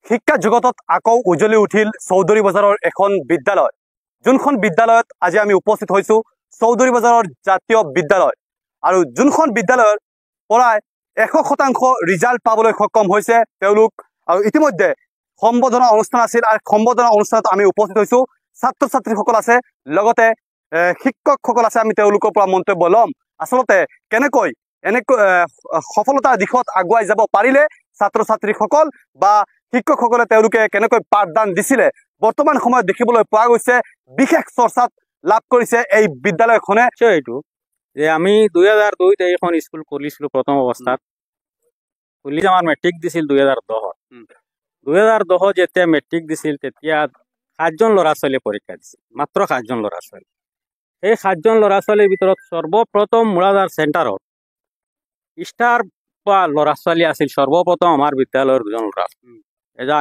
শিক্ষা জগতত আকৌ উজ্বলি উঠিল চৌধুৰী বজাৰৰ এখন বিদ্যালয়। যোনখন বিদ্যালয়ত আজি আমি উপস্থিত হৈছোঁ, চৌধুৰী বজাৰৰ জাতীয় বিদ্যালয়। আৰু যোনখন বিদ্যালয়ৰ পৰাই 100% ৰিজাল্ট পাবলৈ সক্ষম হৈছে তেওঁলোক। আৰু ইতিমধ্যে সম্বোধনা অনুষ্ঠান আছিল, আৰু সম্বোধনা অনুষ্ঠানত আমি উপস্থিত হৈছোঁ। ছাত্ৰ ছাত্ৰীসকল আছে, লগতে শিক্ষকসকল আছে। আমি তেওঁলোকৰ পৰা মন্তব্য ল'ম, আচলতে কেনেকৈ এনেকৈ সফলতাৰ দিশত আগুৱাই যাব পাৰিলে ছাত্ৰ ছাত্ৰীসকল বা শিক্ষকসকলে তেওঁলোকে কেনেকৈ পাঠদান দিছিলে বৰ্তমান সময়ত দেখিবলৈ পোৱা গৈছে। বিশেষ চৰ্চাত লাভ কৰিছে এই বিদ্যালয়খনে। এইটো যে আমি 2002 এইখন স্কুল খুলিছিলোঁ প্ৰথম অৱস্থাত। খুলি আমাৰ মেট্ৰিক দিছিল 2010। 2010 যেতিয়া মেট্ৰিক দিছিল তেতিয়া 7জন ল'ৰা ছোৱালীয়ে পৰীক্ষা দিছিল, মাত্ৰ 7জন ল'ৰা ছোৱালী। সেই 7জন ল'ৰা ছোৱালীৰ ভিতৰত সৰ্বপ্ৰথম মুৰাদাৰ চেণ্টাৰত ষ্টাৰ পোৱা ল'ৰা ছোৱালী আছিল সৰ্বপ্ৰথম আমাৰ বিদ্যালয়ৰ দুজন ল'ৰা। এজন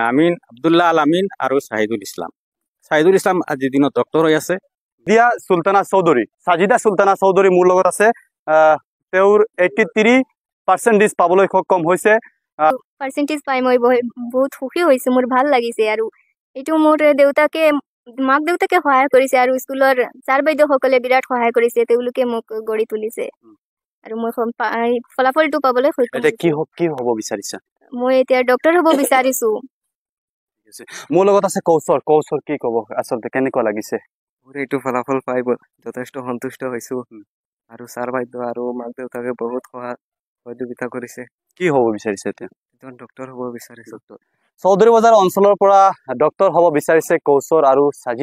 আমিন আব্দুল্লাহ আল আমিন আৰু চাহিদুল ইছলাম। চাহিদুল ইছলাম আজিৰ দিনত ডক্টৰ হৈ আছে। সাজিদা সুলতানা চৌধুৰী, সাজিদা সুলতানা চৌধুৰী মোৰ লগত আছে। তেওঁৰ 83% পাবলৈ সক্ষম হৈছে। পাৰ্চেণ্টেজ পাই মই বহুত সুখী হৈছোঁ, মোৰ ভাল লাগিছে। আৰু এইটো মোৰ মাক দেউতাকে সহায় কৰিছে, আৰু স্কুলৰ ছাৰ বাইদেউসকলে বিৰাট সহায় কৰিছে। তেওঁলোকে মোক গঢ়ি তুলিছে আৰু মই ফলাফলটো পাবলৈ সক্ষম হৈছোঁ। কি হ'ব বিচাৰিছা? মই এতিয়া ডক্টৰ হ'ব বিচাৰিছোঁ। মোৰ লগত আছে কৌশৰ। কৌশৰ কি ক'ব, আচলতে কেনেকুৱা লাগিছে? মোৰ এইটো ফলাফল পাই যথেষ্ট সন্তুষ্ট হৈছোঁ, আৰু ছাৰ বাইদেউ আৰু মাক দেউতাকে বহুত সহযোগিতা কৰিছে। কি হ'ব বিচাৰিছে এতিয়া? ডক্টৰ হ'ব বিচাৰিছোঁ। চৌধুৰী বজাৰ অঞ্চলৰ পৰা ডক্টৰ হ'ব বিচাৰিছে কৌশৰ আৰু সাজিদা।